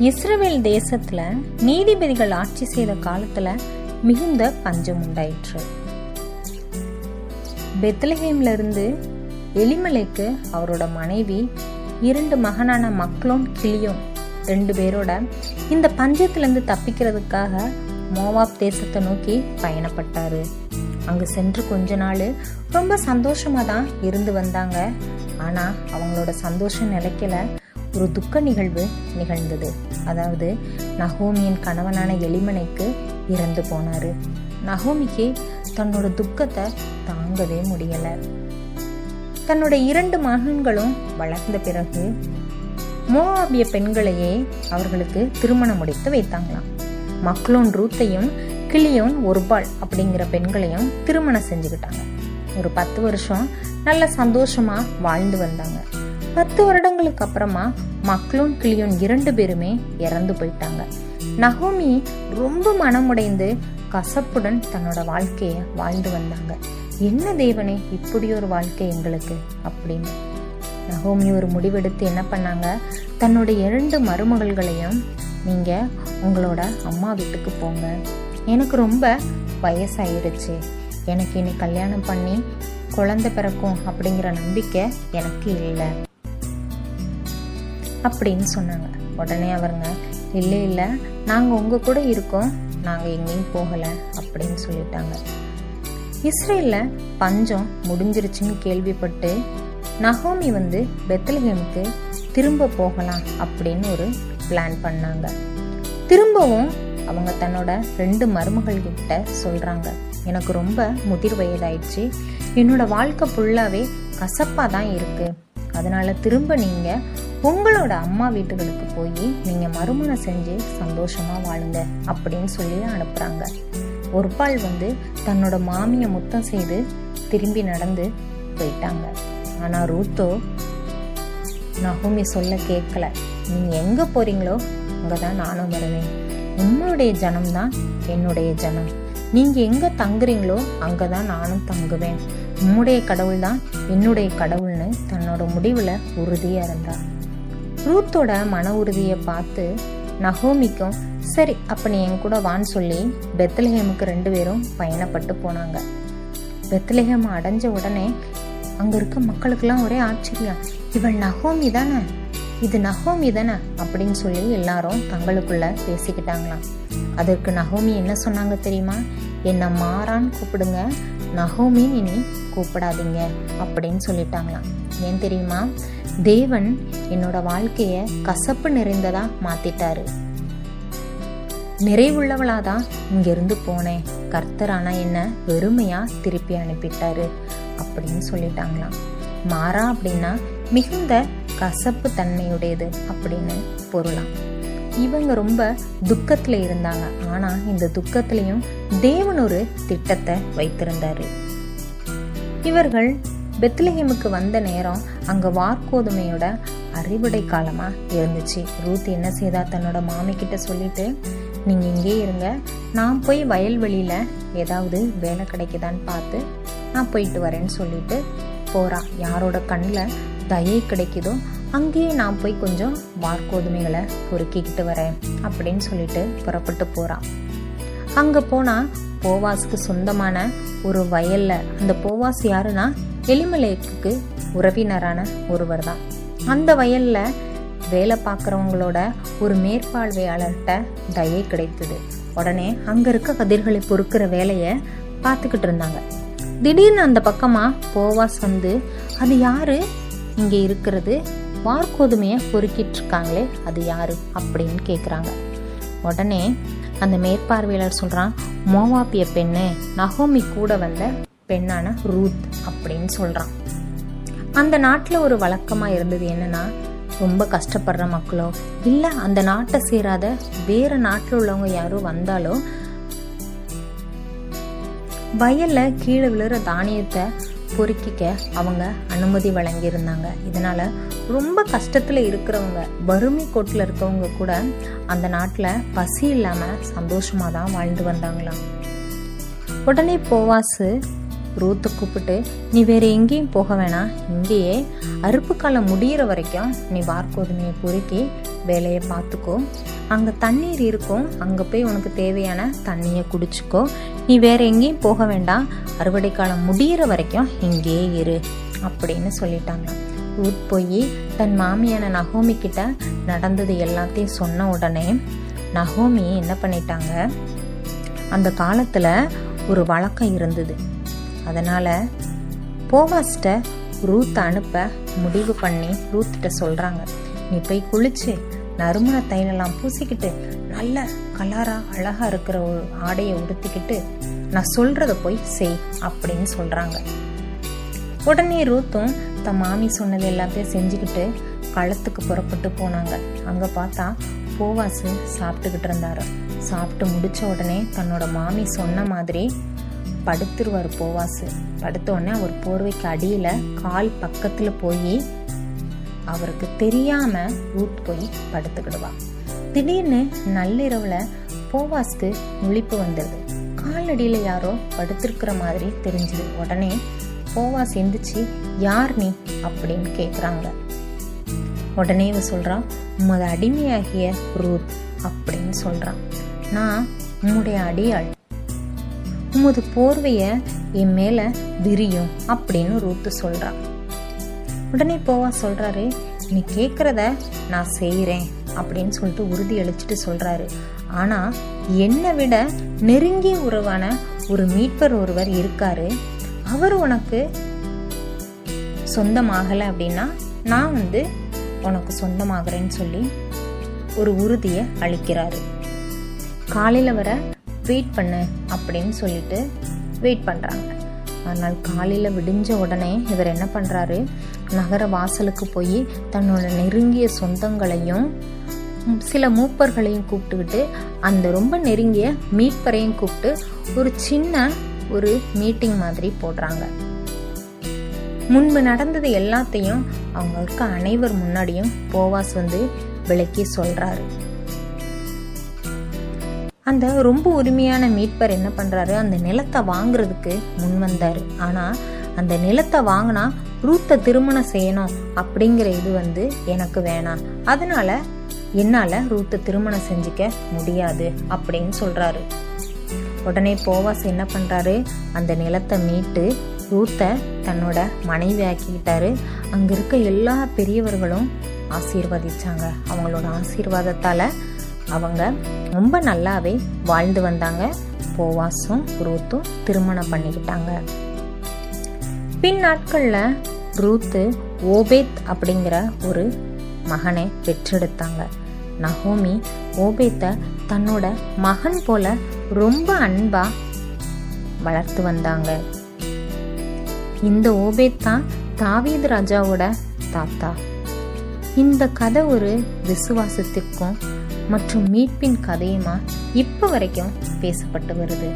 இஸ்ரவேல் தேசத்துல நீதிபதிகள் ஆட்சி செய்த காலத்துல மிகுந்த பஞ்சம் உண்டாயிற்று. பெத்லஹேம்ல இருந்து எலிமெலேக்கு அவரோட மனைவி 2 மகனான மக்லோன் கிலியோன் 2 பேரோட இந்த பஞ்சத்திலிருந்து தப்பிக்கிறதுக்காக மோவாப் தேசத்தை நோக்கி பயணப்பட்டாரு. அங்க சென்று கொஞ்ச நாள் ரொம்ப சந்தோஷமா தான் இருந்து வந்தாங்க. ஆனா அவங்களோட சந்தோஷம் நிலைக்கல. ஒரு துக்க நிகழ்வு நிகழ்ந்தது. அதாவது நகோமியின் கணவனான எலிமெலேக்கு இறந்து போனாரு. நகோமிக்கு தன்னோட துக்கத்தை தாங்கவே முடியல. தன்னோட 2 மகன்களும் வளர்ந்த பிறகு மோவாபிய பெண்களையே அவர்களுக்கு திருமணம் முடித்து வைத்தாங்களாம். மக்லோன் ரூத்தையும் கிலியோன் ஒருபாள் அப்படிங்கிற பெண்களையும் திருமணம் செஞ்சுக்கிட்டாங்க. ஒரு 10 வருஷம் நல்ல சந்தோஷமா வாழ்ந்து வந்தாங்க. 10 வருடங்களுக்கு அப்புறமா மக்லோன் கிலியோன் 2 பேருமே இறந்து போயிட்டாங்க. நகோமி ரொம்ப மனமுடைந்து கசப்புடன் தன்னோட வாழ்க்கைய வாழ்ந்து வந்தாங்க. என்ன தேவனே, இப்படி ஒரு வாழ்க்கை எங்களுக்கு அப்படின்னு. நகோமி ஒரு முடிவெடுத்து என்ன பண்ணாங்க, தன்னோட 2 மருமகள்களையும் நீங்க உங்களோட அம்மா வீட்டுக்கு போங்க, எனக்கு ரொம்ப வயசாயிருச்சு, எனக்கு இனி கல்யாணம் பண்ணி குழந்தை பிறக்கும் அப்படிங்கிற நம்பிக்கை எனக்கு இல்லை அப்படின்னு சொன்னாங்க. உடனே அவருங்க இல்லை நாங்கள் உங்க கூட இருக்கோம், நாங்கள் எங்கேயும் போகலை அப்படின்னு சொல்லிட்டாங்க. இஸ்ரேல்ல பஞ்சம் முடிஞ்சிருச்சுன்னு கேள்விப்பட்டு நகோமி பெத்லஹேமுக்கு திரும்ப போகலாம் அப்படின்னு ஒரு பிளான் பண்ணாங்க. திரும்பவும் அவங்க தன்னோட 2 மருமகள் கிட்ட சொல்றாங்க, எனக்கு ரொம்ப முதிர் வயதாயிடுச்சு, என்னோட வாழ்க்கை ஃபுல்லாவே கசப்பா தான் இருக்கு, அதனால திரும்ப நீங்க உங்களோட அம்மா வீட்டுகளுக்கு போய் நீங்க மறுமணம் செஞ்சு சந்தோஷமா வாழுங்க அப்படின்னு சொல்லி அனுப்புறாங்க. ஒருபாள் தன்னோட மாமிய முத்தம் செய்து திரும்பி நடந்து போயிட்டாங்க. ஆனா ரூத்தோ நகோமி சொல்ல கேட்கல. நீங்க எங்க போறீங்களோ அங்கதான் நானும் வருவேன், உங்களுடைய ஜனம் தான் என்னுடைய ஜனம், நீங்க எங்க தங்குறீங்களோ அங்கதான் நானும் தங்குவேன், உம்முடைய கடவுள் தான் என்னுடைய கடவுள்னு தன்னோட முடிவுல உறுதியா இருந்தா. ரூத்தோட மன உறுதியை பார்த்து நகோமிக்கும் சரி அப்ப நீ என் கூட வான்னு சொல்லி பெத்லஹேமுக்கு 2 பேரும் பயணப்பட்டு போனாங்க. பெத்லஹேம் அடைஞ்ச உடனே அங்க இருக்க மக்களுக்கெல்லாம் ஒரே ஆச்சரியம், இவள் நகோமி தானே, இது நகோமி தானே அப்படின்னு சொல்லி எல்லாரும் தங்களுக்குள்ள பேசிக்கிட்டாங்களாம். அதற்கு நகோமி என்ன சொன்னாங்க தெரியுமா, என்ன மாறான்னு கூப்பிடுங்க, நகோமின்னு இனி கூப்பிடாதீங்க அப்படின்னு சொல்லிட்டாங்களாம். ஏன் தெரியுமா, தேவன் என்னோட வாழ்க்கைய கசப்பு நிறைந்ததா மாத்திட்டாரு, நிறைவுள்ளவளாதான் இங்கிருந்து போனேன், கர்த்தர் ஆனா என்ன வெறுமையா திருப்பி அனுப்பிட்டாரு அப்படின்னு சொல்லிட்டாங்களாம். மாறா அப்படின்னா மிகுந்த கசப்பு தன்மையுடையது அப்படின்னு பொருளாம். இவங்க ரொம்ப துக்கத்துல இருந்தாங்க. ஆனா இந்த துக்கத்திலையும் தேவன் ஒரு திட்டத்தை வைத்திருந்தாரு. இவர்கள் பெத்லஹேமுக்கு வந்த நேரம் அங்க வார்கோதுமையோட அறுவடை காலமா இருந்துச்சு. ரூத் என்ன செய்தா, தன்னோட மாமி கிட்ட சொல்லிட்டு நீங்க இங்கே இருங்க, நான் போய் வயல்வெளியில ஏதாவது வேலை கிடைக்குதான்னு பார்த்து நான் போயிட்டு வரேன்னு சொல்லிட்டு போறா. யாரோட கண்ணில் தயை கிடைக்குதோ அங்கேயே நான் போய் கொஞ்சம் வார்கோதுமைகளை பொறுக்கிக்கிட்டு வரேன் அப்படின்னு சொல்லிட்டு புறப்பட்டு போறான். அங்க போனா போவாஸ்க்கு சொந்தமான ஒரு வயல்ல, அந்த போவாஸ் யாருன்னா எலிமெலேக்குக்கு உறவினரான ஒருவர் தான். அந்த வயல்ல வேலை பார்க்குறவங்களோட ஒரு மேற்பார்வையாளர்கிட்ட தயை கிடைத்தது. உடனே அங்க இருக்க கதிர்களை பொறுக்கிற வேலையை பார்த்துக்கிட்டு இருந்தாங்க. திடீர்னு அந்த பக்கமா போவாஸ் அது யாரு இங்க இருக்கிறது, வார்கோதுமைய பொறுக்கிட்டு இருக்காங்களே அது யாரு அப்படின்னு கேக்குறாங்க. உடனே அந்த மேற்பார்வையாளர் சொல்றான், மோவாபிய பெண்ணு, நகோமி கூட வந்த பெண்ணான ரூத் அப்படின்னு சொல்றான். அந்த நாட்டுல ஒரு வழக்கமா இருந்தது என்னன்னா, ரொம்ப கஷ்டப்படுற மக்களோ இல்ல அந்த நாட்டை சேராத வேற நாட்டில் உள்ளவங்க யாரும் வந்தாலோ வயல்ல கீழே விழுற தானியத்தை பொறுக்கிக்க அவங்க அனுமதி வழங்கி இருந்தாங்க. இதனால ரொம்ப கஷ்டத்துல இருக்கிறவங்க, வறுமை கோட்டில் இருக்கவங்க கூட அந்த நாட்டுல பசி இல்லாம சந்தோஷமா தான் வாழ்ந்து வந்தாங்களாம். உடனே போவாசு ரூத்தை கூப்பிட்டு, நீ வேற எங்கேயும் போக வேணாம், இங்கேயே அறுப்பு காலம் முடிகிற வரைக்கும் நீ வார்கோதுமையை பொறுக்கி வேலையை பார்த்துக்கோ, அங்கே தண்ணீர் இருக்கும், அங்கே போய் உனக்கு தேவையான தண்ணியை குடிச்சுக்கோ, நீ வேற எங்கேயும் போக வேண்டாம், அறுவடை காலம் முடிகிற வரைக்கும் இங்கேயே இரு அப்படின்னு சொல்லிட்டாங்க. ரூத் போய் தன் மாமியான நகோமி கிட்ட நடந்தது எல்லாத்தையும் சொன்ன உடனே நகோமி என்ன பண்ணிட்டாங்க, அந்த காலத்துல ஒரு வழக்கம் இருந்தது. அதனால போவாஸ்ட ரூத் அனுப்ப முடிவு பண்ணி ரூத்திட்ட சொல்றாங்க, நீ போய் குளிச்சு நறுமண தைலெல்லாம் பூசிக்கிட்டு நல்ல கலரா அழகா இருக்கிற ஒரு ஆடையை உடுத்திக்கிட்டு நான் சொல்றத போய் செய் அப்படின்னு சொல்றாங்க. உடனே ரூத்தும் தன் மாமி சொன்னது எல்லாத்தையும் செஞ்சுக்கிட்டு களத்துக்கு புறப்பட்டு போனாங்க. அங்க பார்த்தா போவாசு சாப்பிட்டுக்கிட்டு இருந்தாரு. சாப்பிட்டு முடிச்ச உடனே தன்னோட மாமி சொன்ன மாதிரி படுத்துருவார் போவாசு. படுத்த உடனே அவர் போர்வைக்கு அடியில கால் பக்கத்துல போய் அவருக்கு தெரியாம ரூத் போய் படுத்துக்கிடுவா. திடீர்னு நள்ளிரவுல போவாஸ்க்கு முழிப்பு வந்துடுது. காலடியில யாரோ படுத்திருக்கிற மாதிரி தெரிஞ்சுது. உடனே போவாஸ் எந்திரிச்சு, யார் நீ அப்படின்னு கேக்குறாங்க. உடனே இவ சொல்றான், உமது அடிமையாகிய ரூத் அப்படின்னு சொல்றான். நான் உம்முடைய அடியாள், உமது போர்வைய என் மேல விரியும் அப்படின்னு ரூத்து சொல்றான். உடனே போவாஸ் சொல்றாரு, நீ கேக்குறத நான் செய்யறேன் அப்படின்னு சொல்லிட்டு உறுதி அளிச்சுட்டு சொல்றாரு. ஆனா என்னை விட நெருங்கிய உறவான ஒரு மீட்பர் ஒருவர் இருக்காரு, அவர் உனக்கு சொந்தமாகலை அப்படின்னா நான் உனக்கு சொந்தமாகறேன்னு சொல்லி ஒரு உறுதியை அளிக்கிறாரு. காலையில வர வெயிட் பண்ணு அப்படின்னு சொல்லிட்டு வெயிட் பண்றாங்க. ஆனால் காலையில விடிஞ்ச உடனே இவர் என்ன பண்றாரு, நகர வாசலுக்கு போய் தன்னோட நெருங்கிய சொந்தங்களையும் சில மூப்பர்களையும் கூப்பிட்டுக்கிட்டு அந்த ரொம்ப நெருங்கிய மீட்பரையும் கூப்பிட்டு ஒரு சின்ன ஒரு மீட்டிங் மாதிரி போடுறாங்க. முன்பு நடந்தது எல்லாத்தையும் அவங்க இருக்க அனைவர் முன்னாடியும் போவாஸ் விளக்கி சொல்றாரு. அந்த ரொம்ப உரிமையான மீட்பர் என்ன பண்றாரு, அந்த நிலத்தை வாங்குறதுக்கு முன் வந்தாரு. ஆனா அந்த நிலத்தை வாங்கினா ரூத்தை திருமணம் செய்யணும் அப்படிங்கிற இது எனக்கு வேணாம், அதனால என்னால ரூத்தை திருமணம் செஞ்சுக்க முடியாது அப்படின்னு சொல்றாரு. உடனே போவாஸ் என்ன பண்றாரு, அந்த நிலத்தை மீட்டு ரூத்தை தன்னோட மனைவி ஆக்கிக்கிட்டாரு. அங்க இருக்க எல்லா பெரியவர்களும் ஆசீர்வதிச்சாங்க. அவங்களோட ஆசீர்வாதத்தால அவங்க ரொம்ப நல்லாவே வாழ்ந்து வந்தாங்க. போவாஸும் ரூத்தும் திருமணம் பண்ணிக்கிட்டாங்க. பின் நாட்கள்ல ரூத்து ஓபேத் அப்படிங்கிற ஒரு மகனை பெற்றெடுத்தாங்க. நகோமி ஓபேத்தை தன்னோட மகன் போல ரொம்ப அன்பா வளர்த்து வந்தாங்க. இந்த ஓபேத் தான் தாவீது ராஜாவோட தாத்தா. இந்த கதை ஒரு விசுவாசத்திற்கும் மற்றும் மீட்பின் கதையுமா இப்ப வரைக்கும் பேசப்பட்டு வருது.